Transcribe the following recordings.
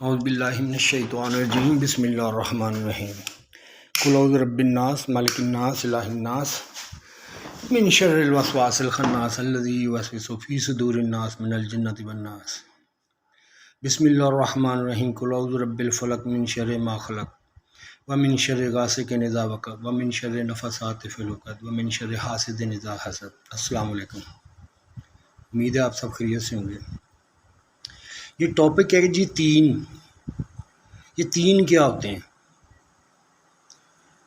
اعوذ باللہ من الشیطان الرجیم بسم اللہ الرحمن الرحیم قل اعوذ برب الناس ملک الناس الہ الناس من شر الوسواس الخناس الذی یوسوس فی صدور الناس من الجنۃ والناس بسم اللہ الرحمن الرحیم قل اعوذ برب الفلق من شر ما خلق ومن شر غاسق اذا وقب ومن شر النفاثات فی العقد ومن شر حاسد اذا حسد۔ السلام علیکم، امید ہے آپ سب خیریت سے ہوں گے۔ یہ ٹاپک ہے جی یہ تین کیا ہوتے ہیں؟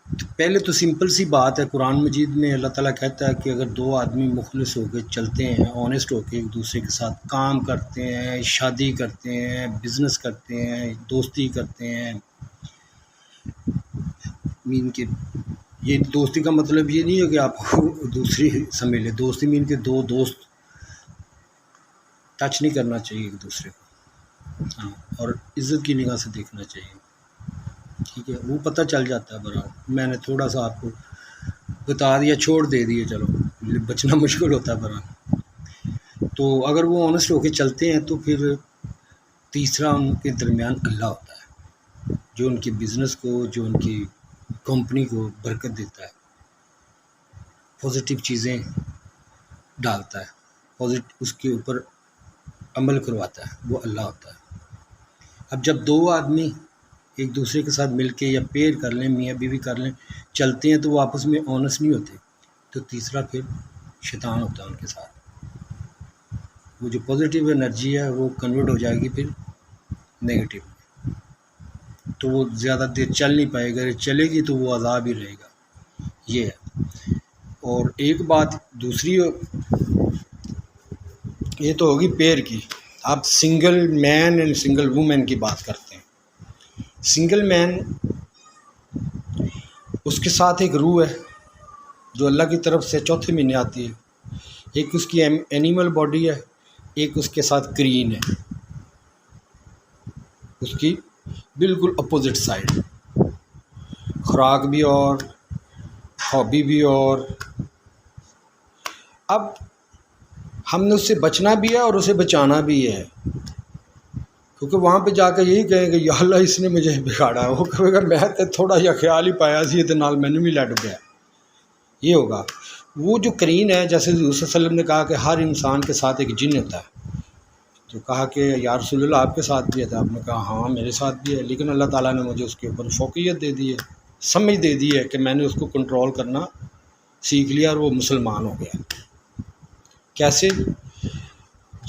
تو پہلے تو سمپل سی بات ہے، قرآن مجید میں اللہ تعالیٰ کہتا ہے کہ اگر دو آدمی مخلص ہو کے چلتے ہیں، آنیسٹ ہو کے ایک دوسرے کے ساتھ کام کرتے ہیں، شادی کرتے ہیں، بزنس کرتے ہیں، دوستی کرتے ہیں، مین کے یہ دوستی کا مطلب یہ نہیں ہے کہ آپ دوسری سمجھ لیں، دوستی مین کے دو دوست ٹچ نہیں کرنا چاہیے ایک دوسرے کو، ہاں، اور عزت کی نگاہ سے دیکھنا چاہیے، ٹھیک ہے۔ وہ پتہ چل جاتا ہے برابر، میں نے تھوڑا سا آپ کو بتا دیا، چھوڑ دے دیے، چلو بچنا مشکل ہوتا ہے برابر۔ تو اگر وہ آنیسٹ ہو کے چلتے ہیں تو پھر تیسرا ان کے درمیان اللہ ہوتا ہے، جو ان کے بزنس کو، جو ان کی کمپنی کو برکت دیتا ہے، پازیٹیو چیزیں ڈالتا ہے، اس کے اوپر عمل کرواتا ہے، وہ اللہ ہوتا ہے۔ اب جب دو آدمی ایک دوسرے کے ساتھ مل کے یا پیر کر لیں، میاں بیوی کر لیں، چلتے ہیں تو وہ آپس میں آنیسٹ نہیں ہوتے، تو تیسرا پھر شیطان ہوتا ہے ان کے ساتھ۔ وہ جو پازیٹیو انرجی ہے وہ کنورٹ ہو جائے گی پھر نیگیٹو، تو وہ زیادہ دیر چل نہیں پائے گا، اگر چلے گی تو وہ عذاب ہی رہے گا، یہ ہے۔ اور ایک بات دوسری، یہ تو ہوگی پیر کی۔ آپ single man and single woman کی بات کرتے ہیں۔ سنگل مین، اس کے ساتھ ایک روح ہے جو اللہ کی طرف سے چوتھے مہینے آتی ہے، ایک اس کی اینیمل باڈی ہے، ایک اس کے ساتھ کرین ہے، اس کی بالکل اپوزٹ سائڈ، خوراک بھی اور ہابی بھی اور۔ اب ہم نے اس سے بچنا بھی ہے اور اسے بچانا بھی ہے، کیونکہ وہاں پہ جا کے یہی کہیں گے یا اللہ اس نے مجھے بگاڑا ہے، وہ کہے گا میں تو تھوڑا یا خیال ہی پایا سی تے نال مینوں بھی لٹ گیا، یہ ہوگا۔ وہ جو کرین ہے، جیسے حضور صلی اللہ علیہ وسلم نے کہا کہ ہر انسان کے ساتھ ایک جن ہوتا ہے، تو کہا کہ یا رسول اللہ آپ کے ساتھ بھی ہے، تو آپ نے کہا ہاں میرے ساتھ بھی ہے، لیکن اللہ تعالیٰ نے مجھے اس کے اوپر فوقیت دے دی ہے، سمجھ دے دی ہے کہ میں نے اس کو کنٹرول کرنا سیکھ لیا اور وہ مسلمان ہو گیا۔ کیسے؟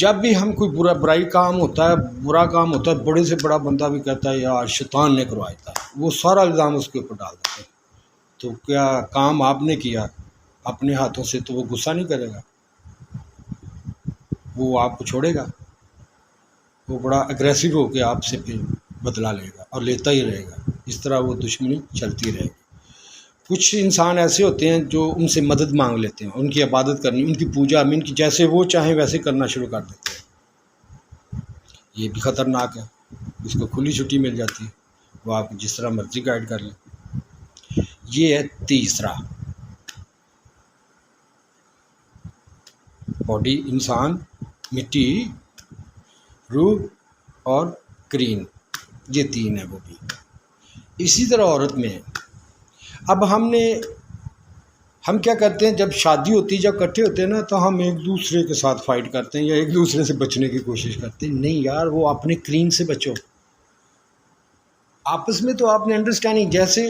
جب بھی ہم کوئی برا کام ہوتا ہے، بڑے سے بڑا بندہ بھی کہتا ہے یار شیطان نے کروایا تھا، وہ سارا الزام اس کے اوپر ڈال دیتے ہیں۔ تو کیا کام آپ نے کیا اپنے ہاتھوں سے، تو وہ غصہ نہیں کرے گا، وہ آپ کو چھوڑے گا، وہ بڑا اگریسو ہو کے آپ سے پھر بدلہ لے گا اور لیتا ہی رہے گا، اس طرح وہ دشمنی چلتی رہے گی۔ کچھ انسان ایسے ہوتے ہیں جو ان سے مدد مانگ لیتے ہیں، ان کی عبادت کرنی، ان کی پوجا، ان کی جیسے وہ چاہیں ویسے کرنا شروع کر دیتے ہیں، یہ بھی خطرناک ہے، اس کو کھلی چھٹی مل جاتی ہے، وہ آپ جس طرح مرضی گائیڈ کر لیں۔ یہ ہے تیسرا، باڈی انسان، مٹی، روح اور کرین، یہ تین ہے وہ بھی۔ اسی طرح عورت میں ہے۔ اب ہم کیا کرتے ہیں، جب شادی ہوتی ہے، جب اکٹھے ہوتے ہیں نا، تو ہم ایک دوسرے کے ساتھ فائٹ کرتے ہیں یا ایک دوسرے سے بچنے کی کوشش کرتے ہیں۔ نہیں یار، وہ اپنے کرین سے بچو، آپس میں تو آپ نے انڈرسٹینڈنگ جیسے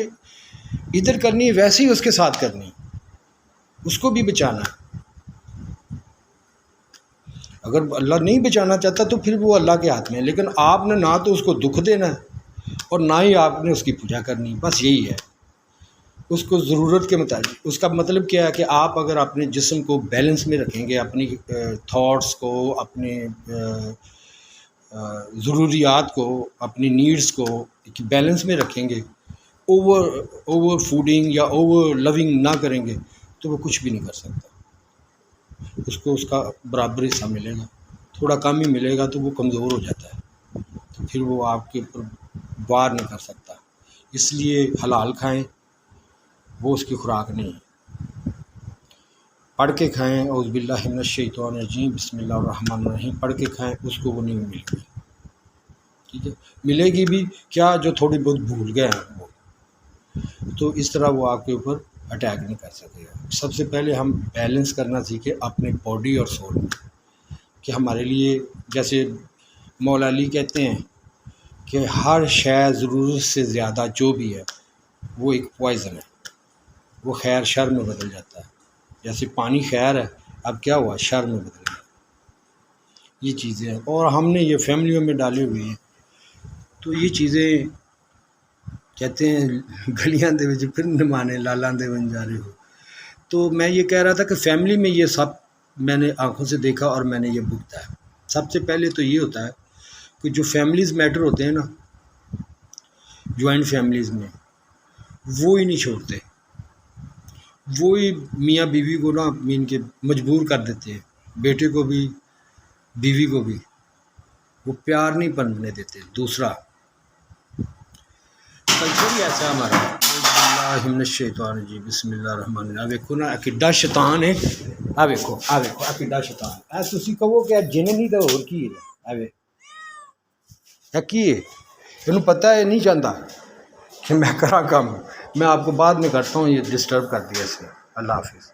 ادھر کرنی ہے ویسے ہی اس کے ساتھ کرنی ہے، اس کو بھی بچانا ہے۔ اگر اللہ نہیں بچانا چاہتا تو پھر وہ اللہ کے ہاتھ میں ہے، لیکن آپ نے نہ تو اس کو دکھ دینا ہے اور نہ ہی آپ نے اس کی پوجا کرنی، بس یہی ہے۔ اس کو ضرورت کے مطابق، اس کا مطلب کیا ہے کہ آپ اگر اپنے جسم کو بیلنس میں رکھیں گے، اپنی تھاٹس کو، اپنے ضروریات کو، اپنی نیڈز کو بیلنس میں رکھیں گے، اوور فوڈنگ یا اوور لونگ نہ کریں گے، تو وہ کچھ بھی نہیں کر سکتا۔ اس کو اس کا برابر حصہ ملے گا، تھوڑا کم ہی ملے گا تو وہ کمزور ہو جاتا ہے، تو پھر وہ آپ کے اوپر وار نہیں کر سکتا۔ اس لیے حلال کھائیں، وہ اس کی خوراک نہیں ہے، پڑھ کے کھائیں، اعوذ باللہ من الشیطان الرجیم بسم اللہ الرحمن الرحیم، پڑھ کے کھائیں، اس کو وہ نہیں ملے گی۔ ٹھیک ہے، ملے گی بھی کیا جو تھوڑی بہت بھول گئے ہیں وہ، تو اس طرح وہ آپ کے اوپر اٹیک نہیں کر سکے گا۔ سب سے پہلے ہم بیلنس کرنا سیکھیں اپنے باڈی اور سول میں، کہ ہمارے لیے جیسے مولا علی کہتے ہیں کہ ہر شے ضرورت سے زیادہ جو بھی ہے وہ ایک پوائزن ہے، وہ خیر شر میں بدل جاتا ہے، جیسے پانی خیر ہے اب کیا ہوا شر میں بدل گیا، یہ چیزیں ہیں اور ہم نے یہ فیملیوں میں ڈالے ہوئے ہیں، تو یہ چیزیں کہتے ہیں گلیاں دے وچ پھر نمانے لالاں دے بن جا رہے ہو۔ تو میں یہ کہہ رہا تھا کہ فیملی میں یہ سب میں نے آنکھوں سے دیکھا اور میں نے یہ بھگتا ہے۔ سب سے پہلے تو یہ ہوتا ہے کہ جو فیملیز میٹر ہوتے ہیں نا جوائنٹ فیملیز میں، وہ ہی نہیں چھوڑتے، وہی میاں بیوی کو نا مین کے مجبور کر دیتے ہیں، بیٹے کو بھی بیوی کو بھی، وہ پیار نہیں بننے دیتے۔ دوسرا کلچر ہی ایسا ہمارا، اللہ من الشیطان الرجیم، بسم اللہ الرحمن الرحیم۔ ویکھو نا کڈا شیطان ہے، ویکھو کڈا شیطان ہے، تسی کہو کہ جن نہیں تو اور کی ہے، ہے کی ہے، انہوں پتہ ہے نہیں چاہتا کہ میں کرا کام، میں آپ کو بعد میں کرتا ہوں، یہ ڈسٹرب کر دیا اس نے۔ اللہ حافظ۔